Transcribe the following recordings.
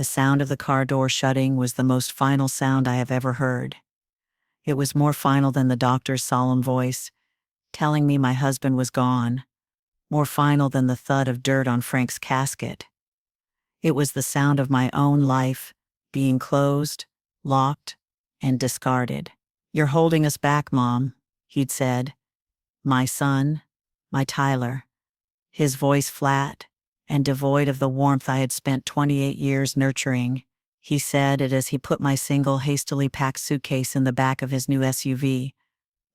The sound of the car door shutting was the most final sound I have ever heard. It was more final than the doctor's solemn voice, telling me my husband was gone, more final than the thud of dirt on Frank's casket. It was the sound of my own life, being closed, locked, and discarded. "You're holding us back, Mom," he'd said. "My son, my Tyler." His voice flat and devoid of the warmth I had spent 28 years nurturing. He said it as he put my single hastily packed suitcase in the back of his new SUV,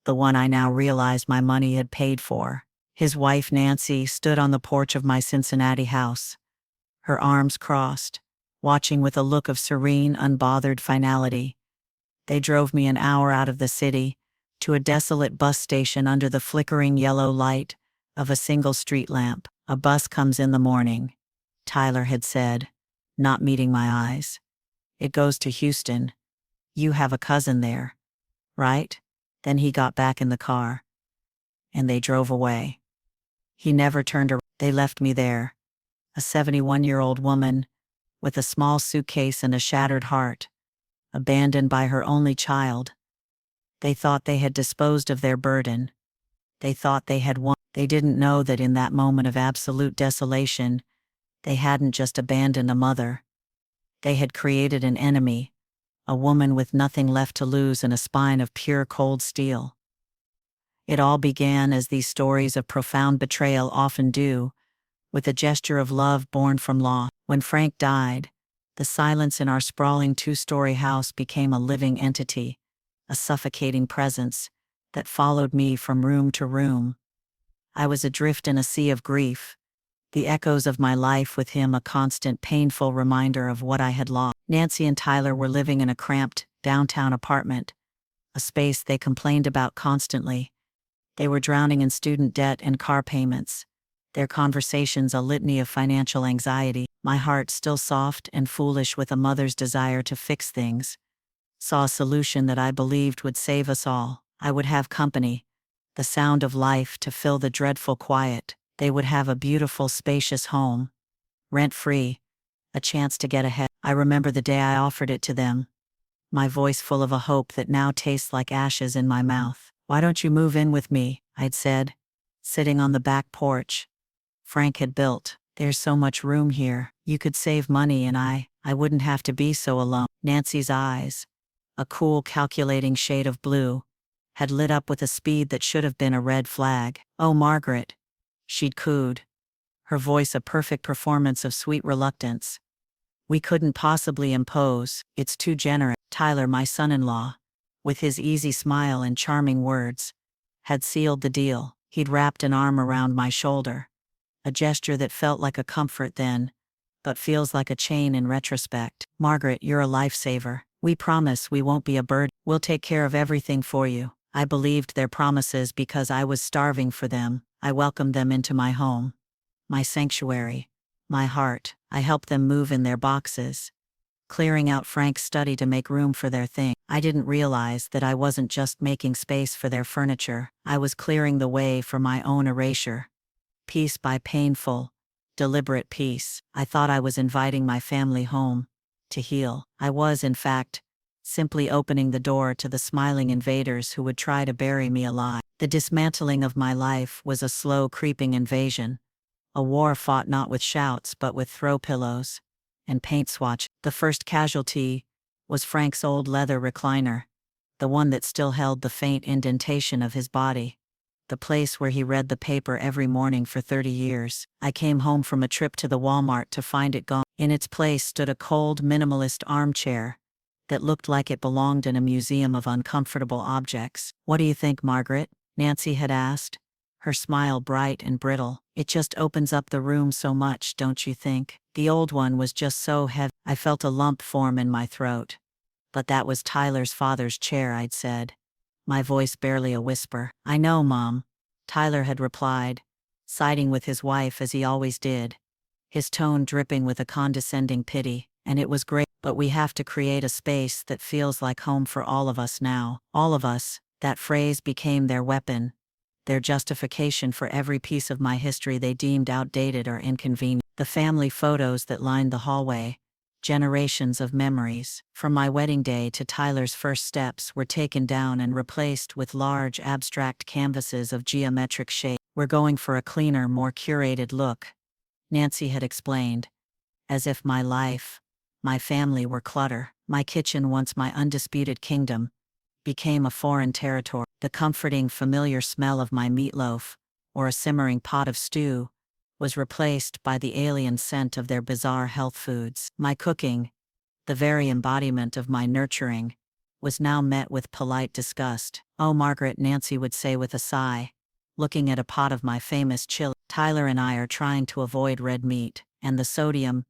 the one I now realized my money had paid for. His wife, Nancy, stood on the porch of my Cincinnati house, her arms crossed, watching with a look of serene, unbothered finality. They drove me an hour out of the city, to a desolate bus station under the flickering yellow light of a single street lamp. "A bus comes in the morning," Tyler had said, not meeting my eyes. "It goes to Houston. You have a cousin there, right?" Then he got back in the car, and they drove away. He never turned around. They left me there, a 71-year-old woman, with a small suitcase and a shattered heart, abandoned by her only child. They thought they had disposed of their burden. They thought they had won. They didn't know that in that moment of absolute desolation, they hadn't just abandoned a mother. They had created an enemy, a woman with nothing left to lose and a spine of pure cold steel. It all began, as these stories of profound betrayal often do, with a gesture of love born from loss. When Frank died, the silence in our sprawling two-story house became a living entity, a suffocating presence that followed me from room to room. I was adrift in a sea of grief, the echoes of my life with him a constant painful reminder of what I had lost. Nancy and Tyler were living in a cramped, downtown apartment, a space they complained about constantly. They were drowning in student debt and car payments, their conversations a litany of financial anxiety. My heart, still soft and foolish with a mother's desire to fix things, saw a solution that I believed would save us all. I would have company, the sound of life to fill the dreadful quiet. They would have a beautiful, spacious home, rent-free, a chance to get ahead. I remember the day I offered it to them, my voice full of a hope that now tastes like ashes in my mouth. "Why don't you move in with me?" I'd said, sitting on the back porch Frank had built. "There's so much room here. You could save money and I wouldn't have to be so alone." Nancy's eyes, a cool, calculating shade of blue, had lit up with a speed that should have been a red flag. "Oh, Margaret," she'd cooed, her voice a perfect performance of sweet reluctance. "We couldn't possibly impose. It's too generous." Tyler, my son-in-law, with his easy smile and charming words, had sealed the deal. He'd wrapped an arm around my shoulder, a gesture that felt like a comfort then, but feels like a chain in retrospect. "Margaret, you're a lifesaver. We promise we won't be a burden. We'll take care of everything for you." I believed their promises because I was starving for them. I welcomed them into my home, my sanctuary, my heart. I helped them move in their boxes, clearing out Frank's study to make room for their things. I didn't realize that I wasn't just making space for their furniture. I was clearing the way for my own erasure, piece by painful, deliberate piece. I thought I was inviting my family home, to heal. I was, in fact, simply opening the door to the smiling invaders who would try to bury me alive. The dismantling of my life was a slow creeping invasion, a war fought not with shouts but with throw pillows and paint swatch. The first casualty was Frank's old leather recliner, the one that still held the faint indentation of his body, the place where he read the paper every morning for 30 years. I came home from a trip to the Walmart to find it gone. In its place stood a cold, minimalist armchair that looked like it belonged in a museum of uncomfortable objects. "What do you think, Margaret?" Nancy had asked, her smile bright and brittle. "It just opens up the room so much, don't you think? The old one was just so heavy." I felt a lump form in my throat. "But that was Tyler's father's chair," I'd said, my voice barely a whisper. "I know, Mom," Tyler had replied, siding with his wife as he always did, his tone dripping with a condescending pity. "And it was great, but we have to create a space that feels like home for all of us now." All of us, that phrase became their weapon, their justification for every piece of my history they deemed outdated or inconvenient. The family photos that lined the hallway, Generations of memories, from my wedding day to Tyler's first steps, were taken down and replaced with large, abstract canvases of geometric shape. "We're going for a cleaner, more curated look," Nancy had explained, as if my life, my family were clutter. My kitchen, once my undisputed kingdom, became a foreign territory. The comforting, familiar smell of my meatloaf, or a simmering pot of stew, was replaced by the alien scent of their bizarre health foods. My cooking, the very embodiment of my nurturing, was now met with polite disgust. "Oh, Margaret," Nancy would say with a sigh, looking at a pot of my famous chili. "Tyler and I are trying to avoid red meat, and the sodium,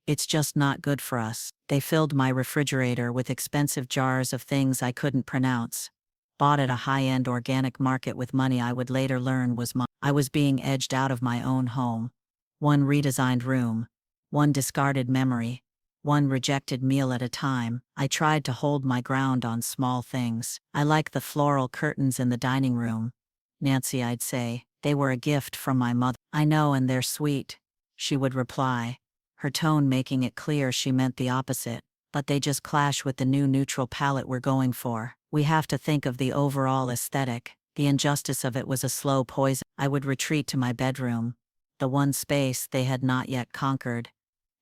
it's just not good for us." They filled my refrigerator with expensive jars of things I couldn't pronounce, bought at a high-end organic market with money I would later learn was mine. I was being edged out of my own home. One redesigned room, one discarded memory, one rejected meal at a time. I tried to hold my ground on small things. "I like the floral curtains in the dining room, Nancy," I'd say. "They were a gift from my mother." "I know, and they're sweet," she would reply, her tone making it clear she meant the opposite. "But they just clash with the new neutral palette we're going for. We have to think of the overall aesthetic." The injustice of it was a slow poison. I would retreat to my bedroom, the one space they had not yet conquered,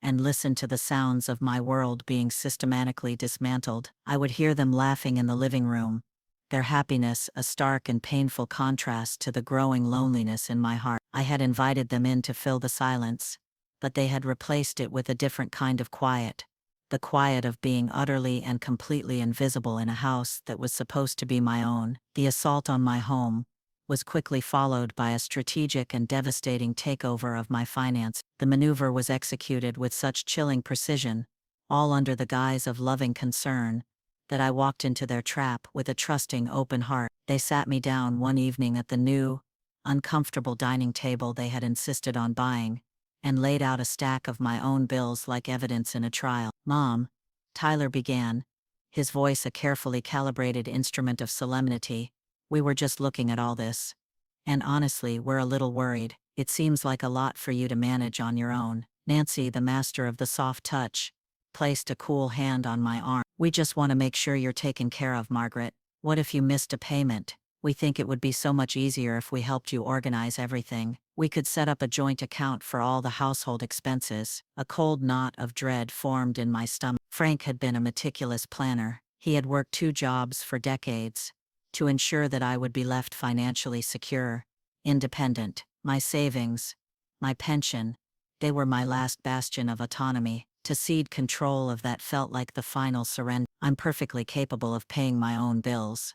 and listen to the sounds of my world being systematically dismantled. I would hear them laughing in the living room, their happiness a stark and painful contrast to the growing loneliness in my heart. I had invited them in to fill the silence, but they had replaced it with a different kind of quiet. The quiet of being utterly and completely invisible in a house that was supposed to be my own. The assault on my home was quickly followed by a strategic and devastating takeover of my finance. The maneuver was executed with such chilling precision, all under the guise of loving concern, that I walked into their trap with a trusting, open heart. They sat me down one evening at the new, uncomfortable dining table they had insisted on buying, and laid out a stack of my own bills like evidence in a trial. "Mom," Tyler began, his voice a carefully calibrated instrument of solemnity, "we were just looking at all this. And honestly, we're a little worried. It seems like a lot for you to manage on your own." Nancy, the master of the soft touch, placed a cool hand on my arm. "We just want to make sure you're taken care of, Margaret. What if you missed a payment? We think it would be so much easier if we helped you organize everything. We could set up a joint account for all the household expenses." A cold knot of dread formed in my stomach. Frank had been a meticulous planner. He had worked 2 jobs for decades to ensure that I would be left financially secure, independent. My savings, my pension, they were my last bastion of autonomy. To cede control of that felt like the final surrender. "I'm perfectly capable of paying my own bills,"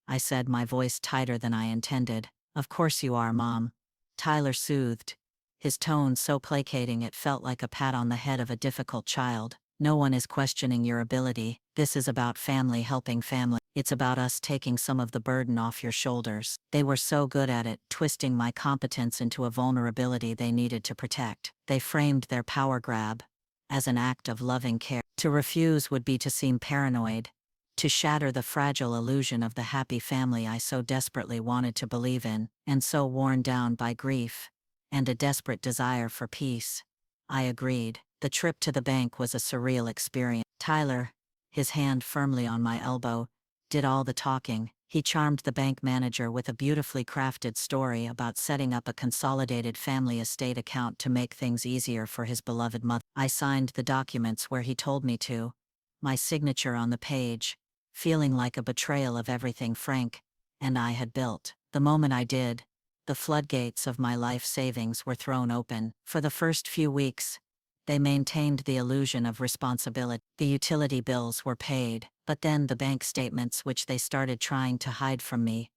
I said, my voice tighter than I intended. "Of course you are, Mom," Tyler soothed, his tone so placating it felt like a pat on the head of a difficult child. "No one is questioning your ability. This is about family helping family. It's about us taking some of the burden off your shoulders." They were so good at it, twisting my competence into a vulnerability they needed to protect. They framed their power grab as an act of loving care. To refuse would be to seem paranoid, to shatter the fragile illusion of the happy family I so desperately wanted to believe in. And so, worn down by grief and a desperate desire for peace, I agreed. The trip to the bank was a surreal experience. Tyler, his hand firmly on my elbow, did all the talking. He charmed the bank manager with a beautifully crafted story about setting up a consolidated family estate account to make things easier for his beloved mother. I signed the documents where he told me to, my signature on the page, feeling like a betrayal of everything Frank and I had built. The moment I did, the floodgates of my life savings were thrown open. For the first few weeks, they maintained the illusion of responsibility. The utility bills were paid, but then the bank statements, which they started trying to hide from me,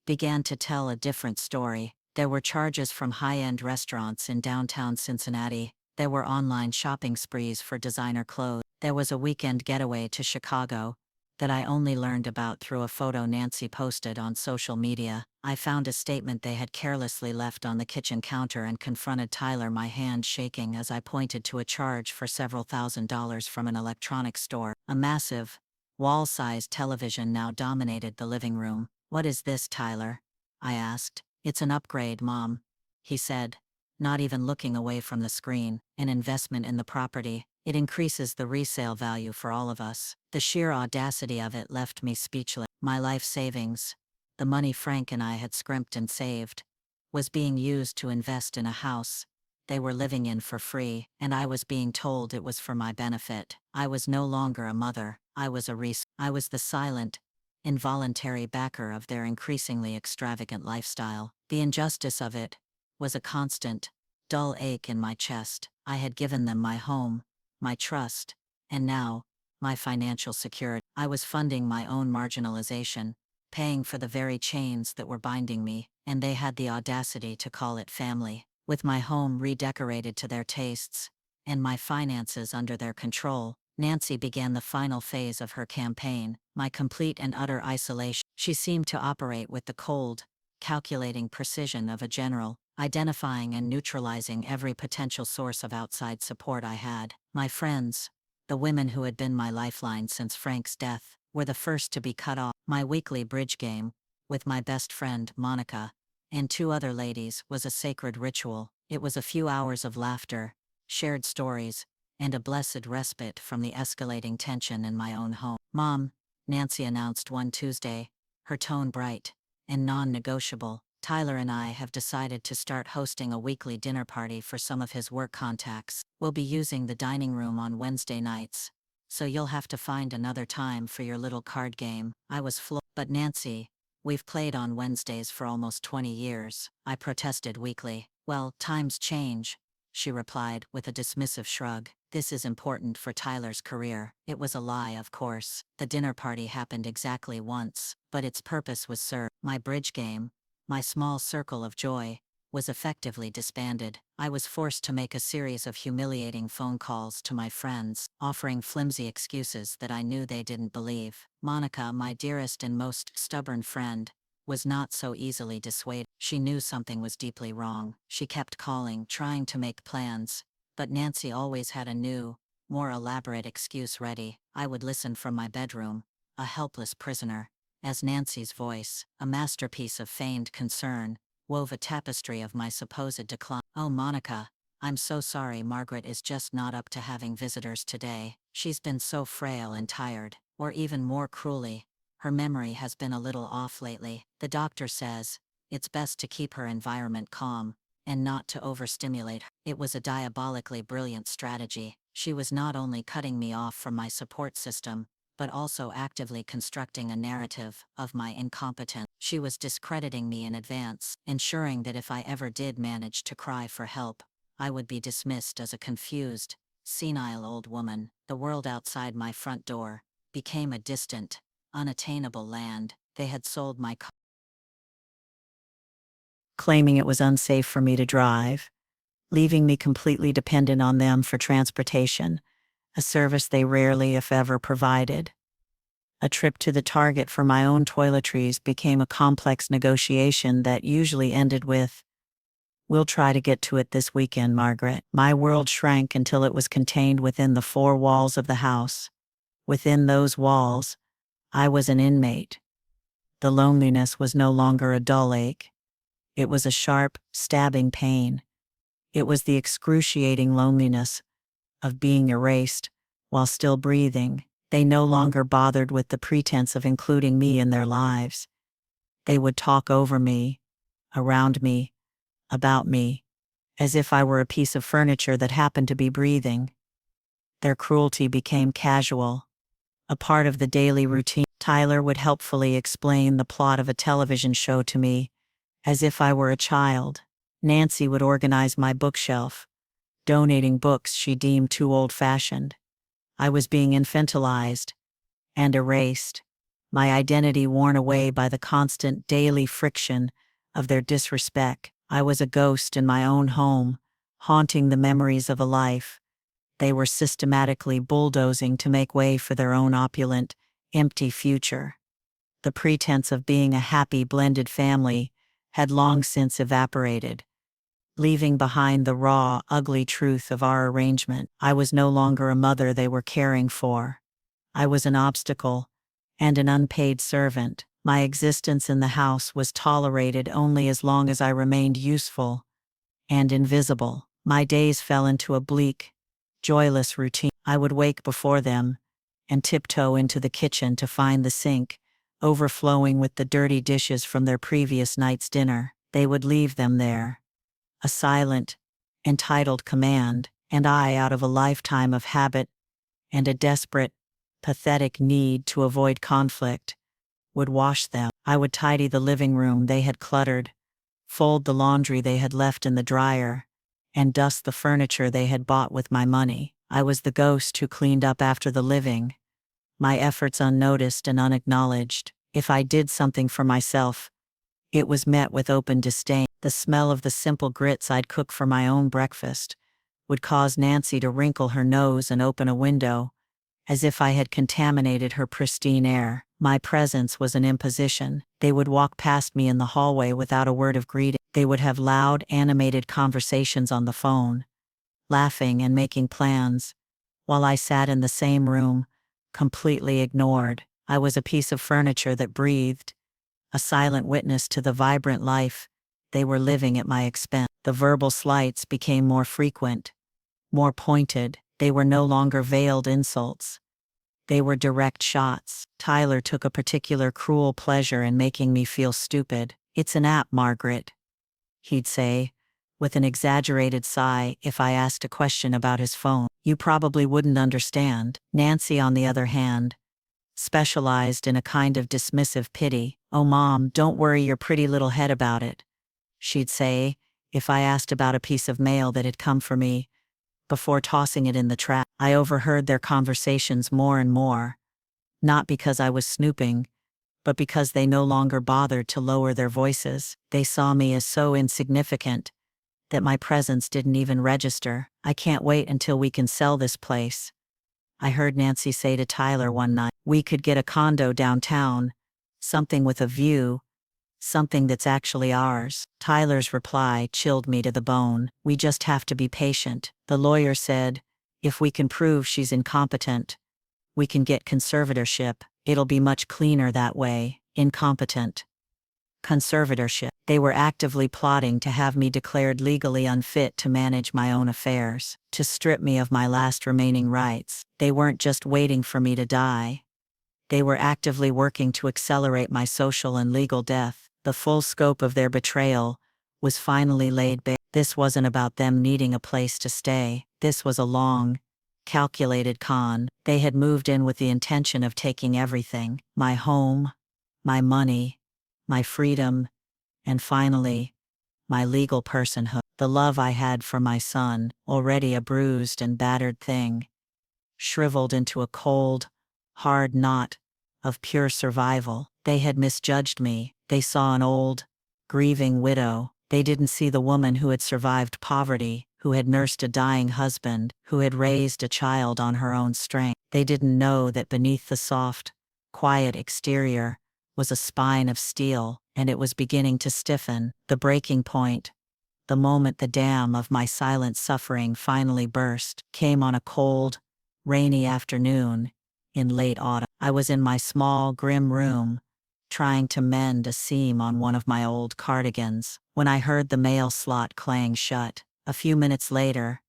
began to tell a different story. There were charges from high-end restaurants in downtown Cincinnati. There were online shopping sprees for designer clothes. There was a weekend getaway to Chicago that I only learned about through a photo Nancy posted on social media. I found a statement they had carelessly left on the kitchen counter and confronted Tyler, my hand shaking as I pointed to a charge for several $1,000s from an electronics store. A massive, wall-sized television now dominated the living room. "What is this, Tyler?" I asked. "It's an upgrade, Mom," he said, not even looking away from the screen. "An investment in the property." It increases the resale value for all of us. The sheer audacity of it left me speechless. My life savings, the money Frank and I had scrimped and saved, was being used to invest in a house they were living in for free, and I was being told it was for my benefit. I was no longer a mother, I was I was the silent, involuntary backer of their increasingly extravagant lifestyle. The injustice of it was a constant, dull ache in my chest. I had given them my home, my trust, and now, my financial security. I was funding my own marginalization, paying for the very chains that were binding me, and they had the audacity to call it family. With my home redecorated to their tastes, and my finances under their control, Nancy began the final phase of her campaign, my complete and utter isolation. She seemed to operate with the cold, calculating precision of a general, identifying and neutralizing every potential source of outside support I had. My friends, the women who had been my lifeline since Frank's death, were the first to be cut off. My weekly bridge game, with my best friend, Monica, and two other ladies, was a sacred ritual. It was a few hours of laughter, shared stories, and a blessed respite from the escalating tension in my own home. "Mom," Nancy announced one Tuesday, her tone bright and non-negotiable, "Tyler and I have decided to start hosting a weekly dinner party for some of his work contacts. We'll be using the dining room on Wednesday nights, so you'll have to find another time for your little card game." I was floored. "But Nancy, we've played on Wednesdays for almost 20 years. I protested weakly. "Well, times change," she replied with a dismissive shrug. "This is important for Tyler's career." It was a lie, of course. The dinner party happened exactly once, but its purpose was served. My bridge game, my small circle of joy, was effectively disbanded. I was forced to make a series of humiliating phone calls to my friends, offering flimsy excuses that I knew they didn't believe. Monica, my dearest and most stubborn friend, was not so easily dissuaded. She knew something was deeply wrong. She kept calling, trying to make plans, but Nancy always had a new, more elaborate excuse ready. I would listen from my bedroom, a helpless prisoner, as Nancy's voice, a masterpiece of feigned concern, wove a tapestry of my supposed decline. "Oh, Monica, I'm so sorry. Margaret is just not up to having visitors today. She's been so frail and tired." Or even more cruelly, "Her memory has been a little off lately. The doctor says it's best to keep her environment calm and not to overstimulate her." It was a diabolically brilliant strategy. She was not only cutting me off from my support system, but also actively constructing a narrative of my incompetence. She was discrediting me in advance, ensuring that if I ever did manage to cry for help, I would be dismissed as a confused, senile old woman. The world outside my front door became a distant, unattainable land. They had sold my car, claiming it was unsafe for me to drive, leaving me completely dependent on them for transportation, a service they rarely, if ever, provided. A trip to the Target for my own toiletries became a complex negotiation that usually ended with, "We'll try to get to it this weekend, Margaret." My world shrank until it was contained within the four walls of the house. Within those walls, I was an inmate. The loneliness was no longer a dull ache. It was a sharp, stabbing pain. It was the excruciating loneliness of being erased while still breathing. They no longer bothered with the pretense of including me in their lives. They would talk over me, around me, about me, as if I were a piece of furniture that happened to be breathing. Their cruelty became casual, a part of the daily routine. Tyler would helpfully explain the plot of a television show to me, as if I were a child. Nancy would organize my bookshelf, donating books she deemed too old-fashioned. I was being infantilized and erased, my identity worn away by the constant daily friction of their disrespect. I was a ghost in my own home, haunting the memories of a life they were systematically bulldozing to make way for their own opulent, empty future. The pretense of being a happy blended family had long since evaporated, leaving behind the raw, ugly truth of our arrangement. I was no longer a mother they were caring for. I was an obstacle and an unpaid servant. My existence in the house was tolerated only as long as I remained useful and invisible. My days fell into a bleak, joyless routine. I would wake before them and tiptoe into the kitchen to find the sink overflowing with the dirty dishes from their previous night's dinner. They would leave them there, a silent, entitled command, and I, out of a lifetime of habit and a desperate, pathetic need to avoid conflict, would wash them. I would tidy the living room they had cluttered, fold the laundry they had left in the dryer, and dust the furniture they had bought with my money. I was the ghost who cleaned up after the living, my efforts unnoticed and unacknowledged. If I did something for myself, it was met with open disdain. The smell of the simple grits I'd cook for my own breakfast would cause Nancy to wrinkle her nose and open a window, as if I had contaminated her pristine air. My presence was an imposition. They would walk past me in the hallway without a word of greeting. They would have loud, animated conversations on the phone, laughing and making plans, while I sat in the same room, completely ignored. I was a piece of furniture that breathed, a silent witness to the vibrant life they were living at my expense. The verbal slights became more frequent, more pointed. They were no longer veiled insults. They were direct shots. Tyler took a particular cruel pleasure in making me feel stupid. "It's an app, Margaret," he'd say, with an exaggerated sigh if I asked a question about his phone. "You probably wouldn't understand." Nancy, on the other hand, specialized in a kind of dismissive pity. "Oh, Mom, don't worry your pretty little head about it," she'd say, if I asked about a piece of mail that had come for me, before tossing it in the trash. I overheard their conversations more and more, not because I was snooping, but because they no longer bothered to lower their voices. They saw me as so insignificant that my presence didn't even register. "I can't wait until we can sell this place," I heard Nancy say to Tyler one night. "We could get a condo downtown, something with a view, something that's actually ours." Tyler's reply chilled me to the bone. "We just have to be patient." The lawyer said, "If we can prove she's incompetent, we can get conservatorship. It'll be much cleaner that way." Incompetent. Conservatorship. They were actively plotting to have me declared legally unfit to manage my own affairs, to strip me of my last remaining rights. They weren't just waiting for me to die. They were actively working to accelerate my social and legal death. The full scope of their betrayal was finally laid bare. This wasn't about them needing a place to stay. This was a long, calculated con. They had moved in with the intention of taking everything: my home, my money, my freedom, and finally, my legal personhood. The love I had for my son, already a bruised and battered thing, shriveled into a cold, hard knot of pure survival. They had misjudged me. They saw an old, grieving widow. They didn't see the woman who had survived poverty, who had nursed a dying husband, who had raised a child on her own strength. They didn't know that beneath the soft, quiet exterior was a spine of steel, and it was beginning to stiffen. The breaking point, the moment the dam of my silent suffering finally burst, came on a cold, rainy afternoon in late autumn. I was in my small, grim room, trying to mend a seam on one of my old cardigans, when I heard the mail slot clang shut. A few minutes later,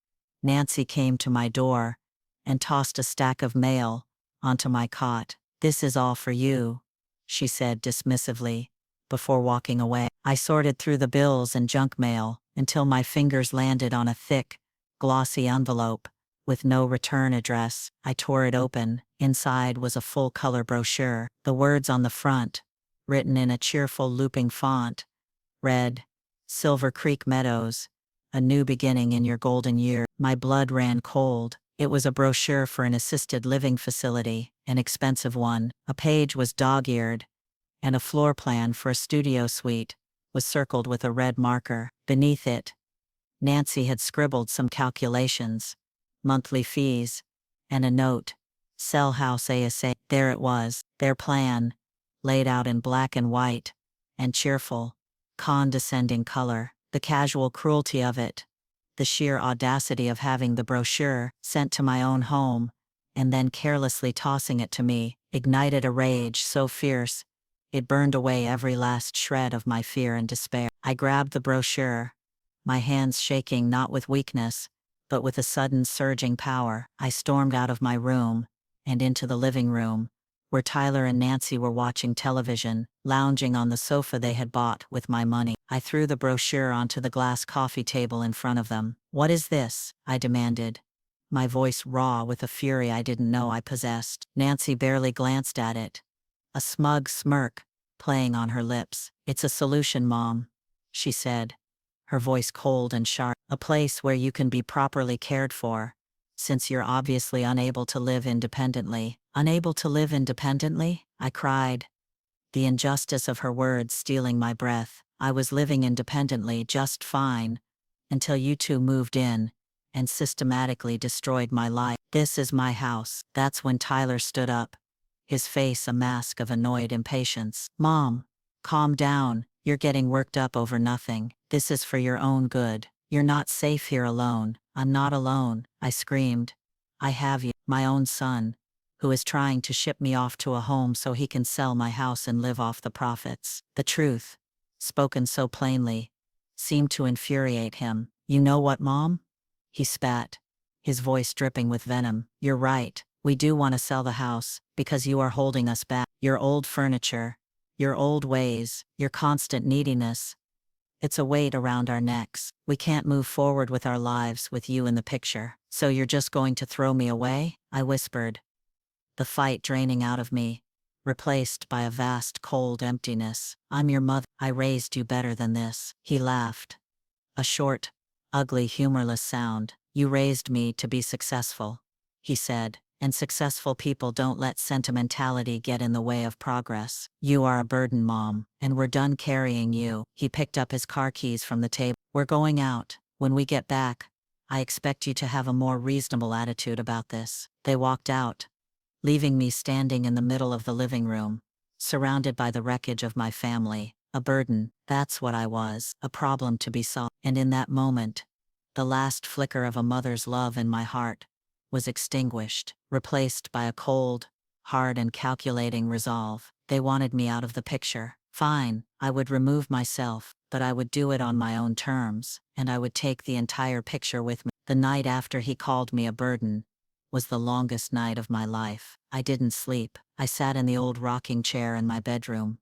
Nancy came to my door and tossed a stack of mail onto my cot. "This is all for you," she said dismissively, before walking away. I sorted through the bills and junk mail until my fingers landed on a thick, glossy envelope with no return address. I tore it open. Inside was a full-color brochure. The words on the front, written in a cheerful looping font, read, "Silver Creek Meadows, a new beginning in your golden year." My blood ran cold. It was a brochure for an assisted living facility, an expensive one. A page was dog-eared, and a floor plan for a studio suite was circled with a red marker. Beneath it, Nancy had scribbled some calculations, monthly fees, and a note, "Sell house ASA." There it was, their plan, laid out in black and white, and cheerful, condescending color. The casual cruelty of it, the sheer audacity of having the brochure sent to my own home, and then carelessly tossing it to me, ignited a rage so fierce, it burned away every last shred of my fear and despair. I grabbed the brochure, my hands shaking not with weakness, but with a sudden surging power, I stormed out of my room and into the living room, where Tyler and Nancy were watching television, lounging on the sofa they had bought with my money. I threw the brochure onto the glass coffee table in front of them. "What is this?" I demanded, my voice raw with a fury I didn't know I possessed. Nancy barely glanced at it, a smug smirk playing on her lips. "It's a solution, Mom," she said, her voice cold and sharp. "A place where you can be properly cared for, since you're obviously unable to live independently." "Unable to live independently?" I cried, the injustice of her words stealing my breath. "I was living independently just fine, until you two moved in and systematically destroyed my life. This is my house." That's when Tyler stood up, his face a mask of annoyed impatience. "Mom, calm down. You're getting worked up over nothing. This is for your own good. You're not safe here alone." "I'm not alone," I screamed. "I have you, my own son, who is trying to ship me off to a home so he can sell my house and live off the profits." The truth, spoken so plainly, seemed to infuriate him. "You know what, Mom?" he spat, his voice dripping with venom. "You're right. We do want to sell the house, because you are holding us back. Your old furniture, your old ways, your constant neediness. It's a weight around our necks. We can't move forward with our lives with you in the picture. So you're just going to throw me away?" I whispered, the fight draining out of me, replaced by a vast cold emptiness. "I'm your mother. I raised you better than this." He laughed, a short, ugly, humorless sound. "You raised me to be successful," he said, "and successful people don't let sentimentality get in the way of progress. You are a burden, Mom, and we're done carrying you." He picked up his car keys from the table. "We're going out. When we get back, I expect you to have a more reasonable attitude about this." They walked out, leaving me standing in the middle of the living room, surrounded by the wreckage of my family. A burden, that's what I was, a problem to be solved. And in that moment, the last flicker of a mother's love in my heart was extinguished, replaced by a cold, hard and calculating resolve. They wanted me out of the picture. Fine, I would remove myself, but I would do it on my own terms, and I would take the entire picture with me. The night after he called me a burden was the longest night of my life. I didn't sleep. I sat in the old rocking chair in my bedroom,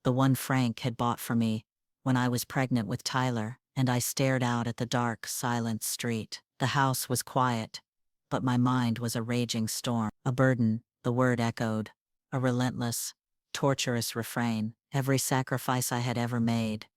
the one Frank had bought for me when I was pregnant with Tyler, and I stared out at the dark, silent street. The house was quiet, but my mind was a raging storm. A burden, the word echoed, a relentless, torturous refrain. Every sacrifice I had ever made,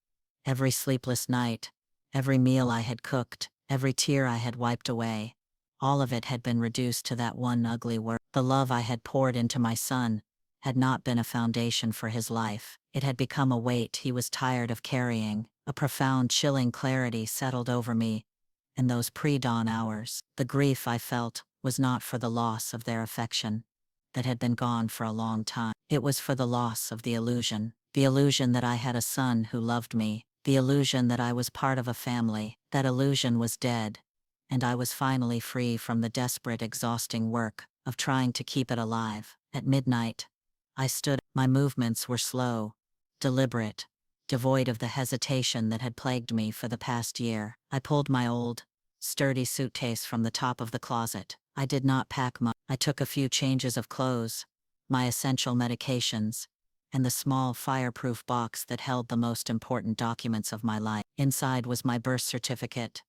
every sleepless night, every meal I had cooked, every tear I had wiped away, all of it had been reduced to that one ugly word. The love I had poured into my son had not been a foundation for his life. It had become a weight he was tired of carrying. A profound, chilling clarity settled over me in those pre-dawn hours. The grief I felt was not for the loss of their affection that had been gone for a long time. It was for the loss of the illusion that I had a son who loved me, the illusion that I was part of a family. That illusion was dead, and I was finally free from the desperate, exhausting work of trying to keep it alive. At midnight, I stood. My movements were slow, deliberate, devoid of the hesitation that had plagued me for the past year. I pulled my old, sturdy suitcase from the top of the closet. I did not pack much. I took a few changes of clothes, my essential medications, and the small fireproof box that held the most important documents of my life. Inside was my birth certificate,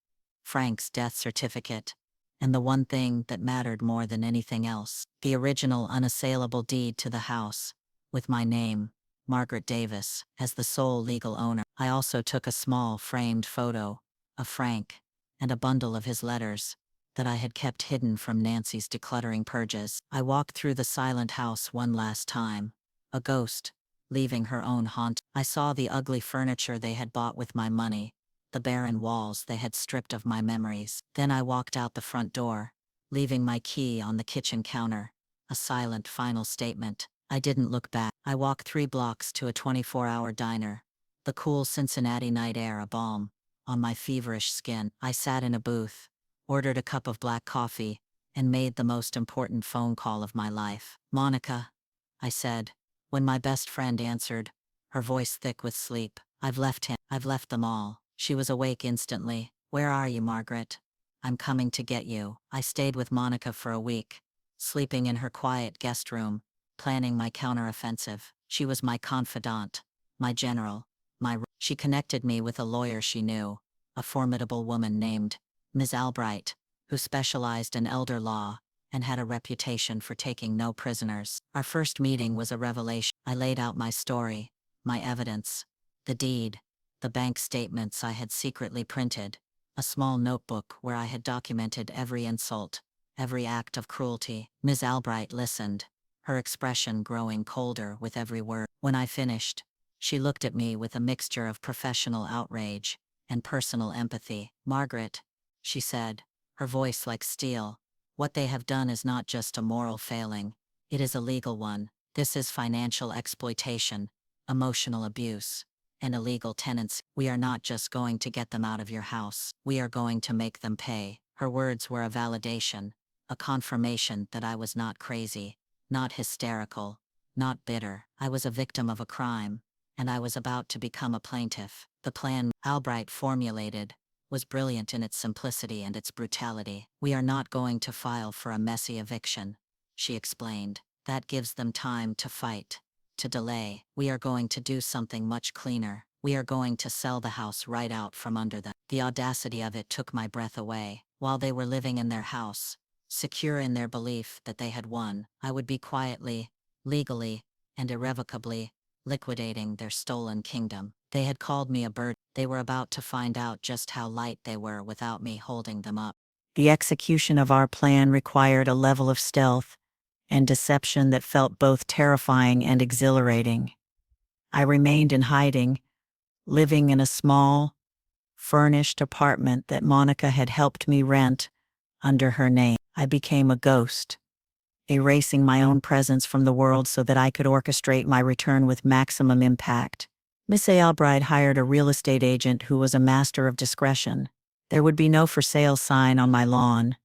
Frank's death certificate, and the one thing that mattered more than anything else, the original unassailable deed to the house, with my name, Margaret Davis, as the sole legal owner. I also took a small framed photo of Frank and a bundle of his letters that I had kept hidden from Nancy's decluttering purges. I walked through the silent house one last time, a ghost, leaving her own haunt. I saw the ugly furniture they had bought with my money, the barren walls they had stripped of my memories. Then I walked out the front door, leaving my key on the kitchen counter, a silent final statement. I didn't look back. I walked 3 blocks to a 24-hour diner, the cool Cincinnati night air a balm on my feverish skin. I sat in a booth, ordered a cup of black coffee, and made the most important phone call of my life. "Monica," I said, when my best friend answered, her voice thick with sleep. I've left them all." She was awake instantly. "Where are you, Margaret?" I'm coming to get you. I stayed with Monica for a week, sleeping in her quiet guest room, planning my counteroffensive. She was my confidant, my general, She connected me with a lawyer she knew, a formidable woman named Ms. Albright, who specialized in elder law and had a reputation for taking no prisoners. Our first meeting was a revelation. I laid out my story, my evidence, the deed, the bank statements I had secretly printed, a small notebook where I had documented every insult, every act of cruelty. Ms. Albright listened, her expression growing colder with every word. When I finished, she looked at me with a mixture of professional outrage and personal empathy. "Margaret," she said, her voice like steel, "what they have done is not just a moral failing, it is a legal one. This is financial exploitation, emotional abuse, and illegal tenancy. We are not just going to get them out of your house, we are going to make them pay." Her words were a validation, a confirmation that I was not crazy, not hysterical, not bitter. I was a victim of a crime, and I was about to become a plaintiff. The plan Albright formulated was brilliant in its simplicity and its brutality. "We are not going to file for a messy eviction," she explained. "That gives them time to fight, to delay. We are going to do something much cleaner. We are going to sell the house right out from under them." The audacity of it took my breath away. While they were living in their house, secure in their belief that they had won, I would be quietly, legally, and irrevocably liquidating their stolen kingdom. They had called me a bird. They were about to find out just how light they were without me holding them up. The execution of our plan required a level of stealth and deception that felt both terrifying and exhilarating. I remained in hiding, living in a small, furnished apartment that Monica had helped me rent under her name. I became a ghost, erasing my own presence from the world so that I could orchestrate my return with maximum impact. Miss Albright hired a real estate agent who was a master of discretion. There would be no for sale sign on my lawn,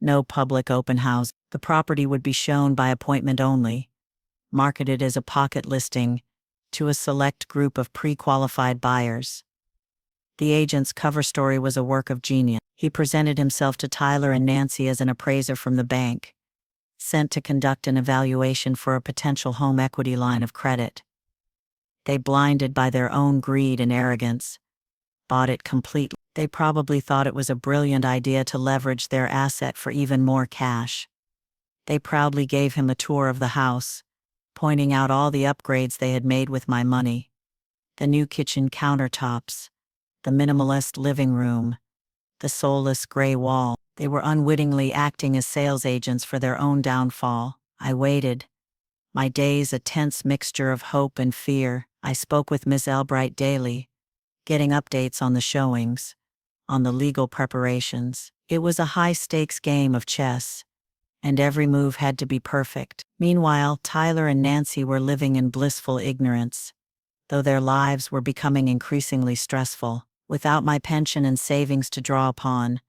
no public open house. The property would be shown by appointment only, marketed as a pocket listing to a select group of pre-qualified buyers. The agent's cover story was a work of genius. He presented himself to Tyler and Nancy as an appraiser from the bank, sent to conduct an evaluation for a potential home equity line of credit. They, blinded by their own greed and arrogance, bought it completely. They probably thought it was a brilliant idea to leverage their asset for even more cash. They proudly gave him a tour of the house, pointing out all the upgrades they had made with my money. The new kitchen countertops, the minimalist living room, the soulless gray wall. They were unwittingly acting as sales agents for their own downfall. I waited, my days a tense mixture of hope and fear. I spoke with Miss Albright daily, getting updates on the showings, on the legal preparations. It was a high-stakes game of chess, and every move had to be perfect. Meanwhile, Tyler and Nancy were living in blissful ignorance, though their lives were becoming increasingly stressful. Without my pension and savings to draw upon,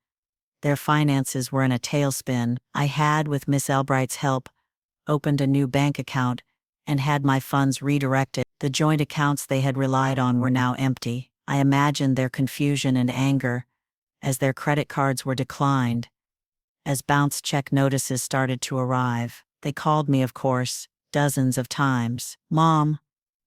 their finances were in a tailspin. I had, with Miss Albright's help, opened a new bank account and had my funds redirected. The joint accounts they had relied on were now empty. I imagined their confusion and anger as their credit cards were declined, as bounce check notices started to arrive. They called me, of course, dozens of times. "Mom,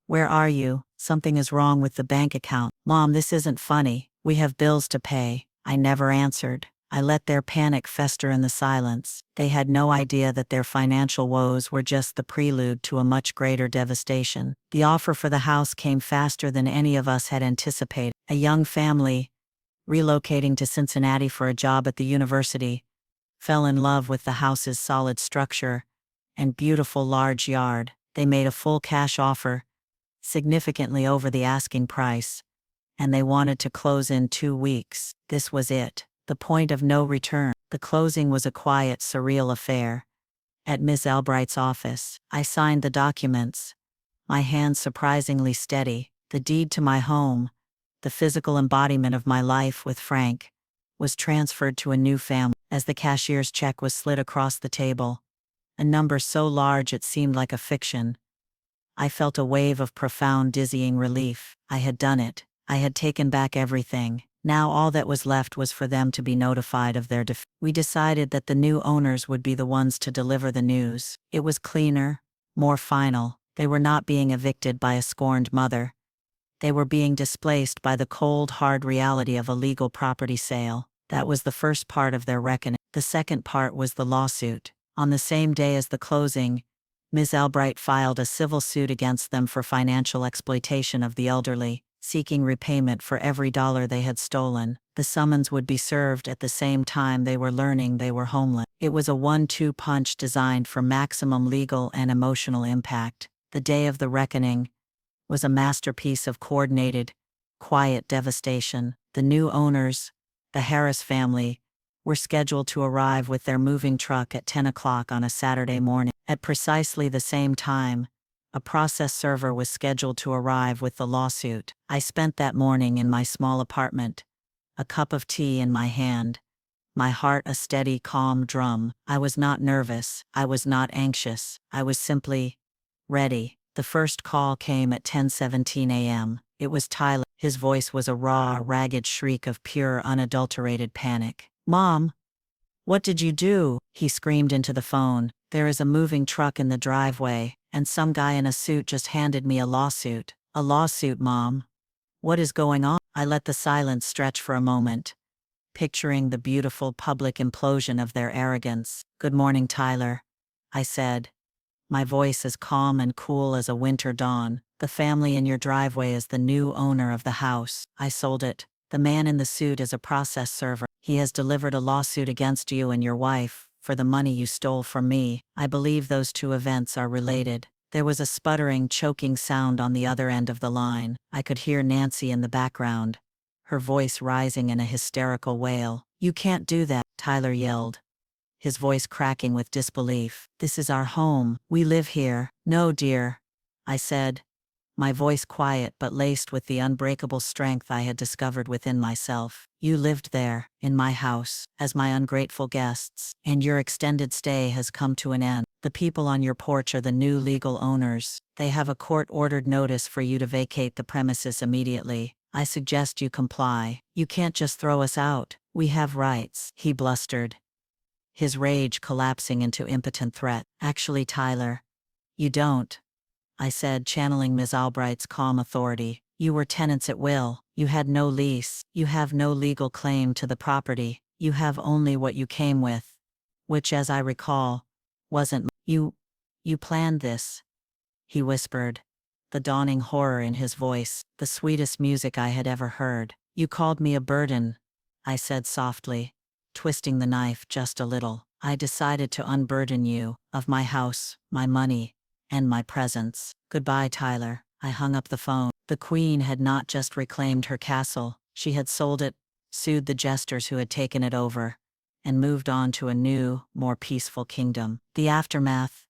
where are you? Something is wrong with the bank account. Mom, this isn't funny. We have bills to pay." I never answered. I let their panic fester in the silence. They had no idea that their financial woes were just the prelude to a much greater devastation. The offer for the house came faster than any of us had anticipated. A young family, relocating to Cincinnati for a job at the university, fell in love with the house's solid structure and beautiful large yard. They made a full cash offer, significantly over the asking price, and they wanted to close in 2 weeks. This was it, the point of no return. The closing was a quiet, surreal affair. At Miss Albright's office, I signed the documents, my hands surprisingly steady. The deed to my home, the physical embodiment of my life with Frank, was transferred to a new family. As the cashier's check was slid across the table, a number so large it seemed like a fiction, I felt a wave of profound, dizzying relief. I had done it. I had taken back everything. Now all that was left was for them to be notified of their defeat. We decided that the new owners would be the ones to deliver the news. It was cleaner, more final. They were not being evicted by a scorned mother. They were being displaced by the cold, hard reality of a legal property sale. That was the first part of their reckoning. The second part was the lawsuit. On the same day as the closing, Ms. Albright filed a civil suit against them for financial exploitation of the elderly, seeking repayment for every dollar they had stolen. The summons would be served at the same time they were learning they were homeless. It was a 1-2 punch designed for maximum legal and emotional impact. The day of the reckoning was a masterpiece of coordinated, quiet devastation. The new owners, the Harris family, were scheduled to arrive with their moving truck at 10 o'clock on a Saturday morning. At precisely the same time, a process server was scheduled to arrive with the lawsuit. I spent that morning in my small apartment, a cup of tea in my hand, my heart a steady, calm drum. I was not nervous, I was not anxious, I was simply ready. The first call came at 10:17 a.m. It was Tyler. His voice was a raw, ragged shriek of pure, unadulterated panic. "Mom, what did you do?" he screamed into the phone. "There is a moving truck in the driveway, and some guy in a suit just handed me a lawsuit." "A lawsuit, Mom? What is going on?" I let the silence stretch for a moment, picturing the beautiful public implosion of their arrogance. "Good morning, Tyler," I said, my voice as calm and cool as a winter dawn. "The family in your driveway is the new owner of the house. I sold it. The man in the suit is a process server. He has delivered a lawsuit against you and your wife for the money you stole from me. I believe those two events are related." There was a sputtering, choking sound on the other end of the line. I could hear Nancy in the background, her voice rising in a hysterical wail. "You can't do that," Tyler yelled, his voice cracking with disbelief. "This is our home. We live here." "No, dear," I said, my voice quiet but laced with the unbreakable strength I had discovered within myself. "You lived there, in my house, as my ungrateful guests, and your extended stay has come to an end. The people on your porch are the new legal owners. They have a court-ordered notice for you to vacate the premises immediately. I suggest you comply. You can't just throw us out. We have rights," he blustered, his rage collapsing into impotent threat. "Actually, Tyler, you don't," I said, channeling Ms. Albright's calm authority. "You were tenants at will. You had no lease. You have no legal claim to the property. You have only what you came with, which, as I recall, wasn't you. You planned this," he whispered, the dawning horror in his voice, the sweetest music I had ever heard. "You called me a burden," I said softly, twisting the knife just a little. "I decided to unburden you of my house, my money, and my presence. Goodbye, Tyler." I hung up the phone. The Queen had not just reclaimed her castle, she had sold it, sued the jesters who had taken it over, and moved on to a new, more peaceful kingdom. The aftermath,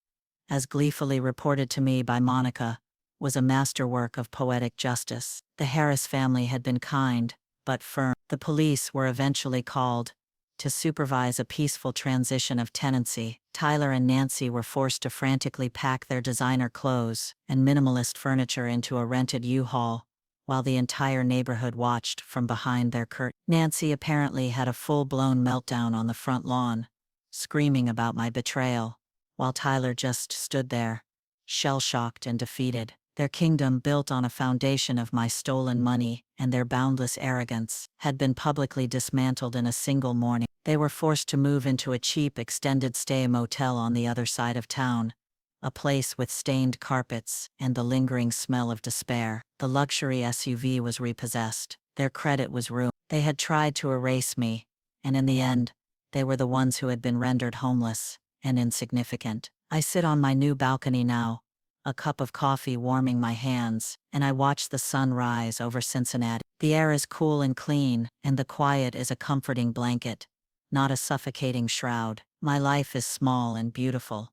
as gleefully reported to me by Monica, was a masterwork of poetic justice. The Harris family had been kind, but firm. The police were eventually called to supervise a peaceful transition of tenancy. Tyler and Nancy were forced to frantically pack their designer clothes and minimalist furniture into a rented U-Haul, while the entire neighborhood watched from behind their curtain. Nancy apparently had a full-blown meltdown on the front lawn, screaming about my betrayal, while Tyler just stood there, shell-shocked and defeated. Their kingdom, built on a foundation of my stolen money and their boundless arrogance, had been publicly dismantled in a single morning. They were forced to move into a cheap extended-stay motel on the other side of town, a place with stained carpets and the lingering smell of despair. The luxury SUV was repossessed. Their credit was ruined. They had tried to erase me, and in the end, they were the ones who had been rendered homeless and insignificant. I sit on my new balcony now, a cup of coffee warming my hands, and I watch the sun rise over Cincinnati. The air is cool and clean, and the quiet is a comforting blanket, not a suffocating shroud. My life is small and beautiful,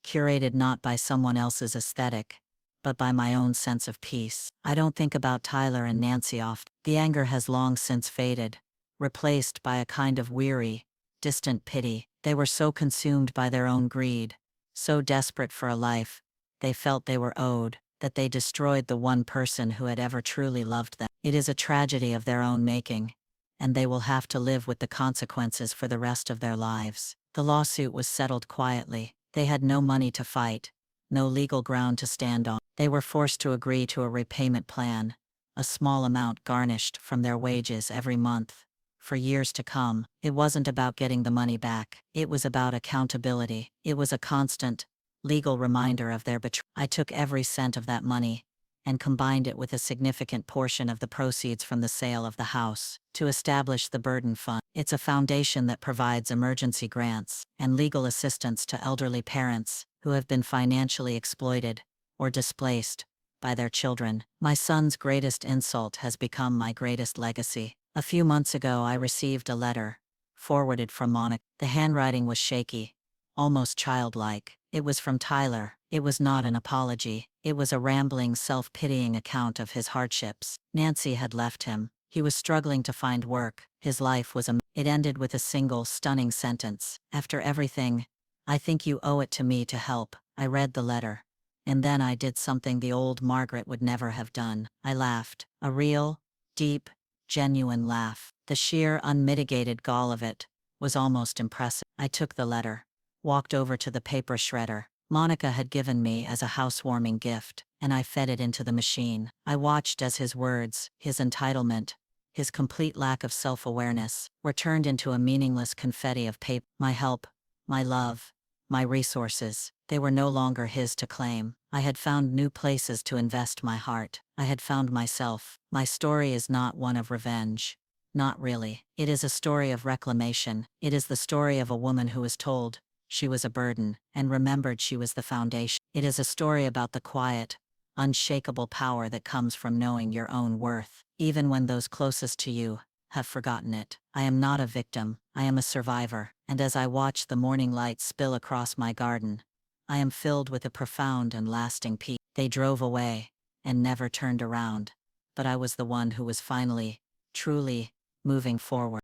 curated not by someone else's aesthetic, but by my own sense of peace. I don't think about Tyler and Nancy often. The anger has long since faded, replaced by a kind of weary, distant pity. They were so consumed by their own greed, so desperate for a life they felt they were owed, that they destroyed the one person who had ever truly loved them. It is a tragedy of their own making, and they will have to live with the consequences for the rest of their lives. The lawsuit was settled quietly. They had no money to fight, no legal ground to stand on. They were forced to agree to a repayment plan, a small amount garnished from their wages every month. For years to come, it wasn't about getting the money back. It was about accountability. It was a constant, legal reminder of their betrayal. I took every cent of that money and combined it with a significant portion of the proceeds from the sale of the house to establish the Burden Fund. It's a foundation that provides emergency grants and legal assistance to elderly parents who have been financially exploited or displaced by their children. My son's greatest insult has become my greatest legacy. A few months ago, I received a letter, forwarded from Monica. The handwriting was shaky, almost childlike. It was from Tyler. It was not an apology. It was a rambling, self-pitying account of his hardships. Nancy had left him. He was struggling to find work. His life was It ended with a single, stunning sentence. After everything, I think you owe it to me to help. I read the letter. And then I did something the old Margaret would never have done. I laughed. A real, deep, genuine laugh. The sheer, unmitigated gall of it was almost impressive. I took the letter, walked over to the paper shredder Monica had given me as a housewarming gift, and I fed it into the machine. I watched as his words, his entitlement, his complete lack of self-awareness, were turned into a meaningless confetti of paper. My help, my love, my resources, they were no longer his to claim. I had found new places to invest my heart. I had found myself. My story is not one of revenge. Not really. It is a story of reclamation. It is the story of a woman who was told she was a burden, and remembered she was the foundation. It is a story about the quiet, unshakable power that comes from knowing your own worth, even when those closest to you have forgotten it. I am not a victim, I am a survivor, and as I watch the morning light spill across my garden, I am filled with a profound and lasting peace. They drove away, and never turned around, but I was the one who was finally, truly, moving forward.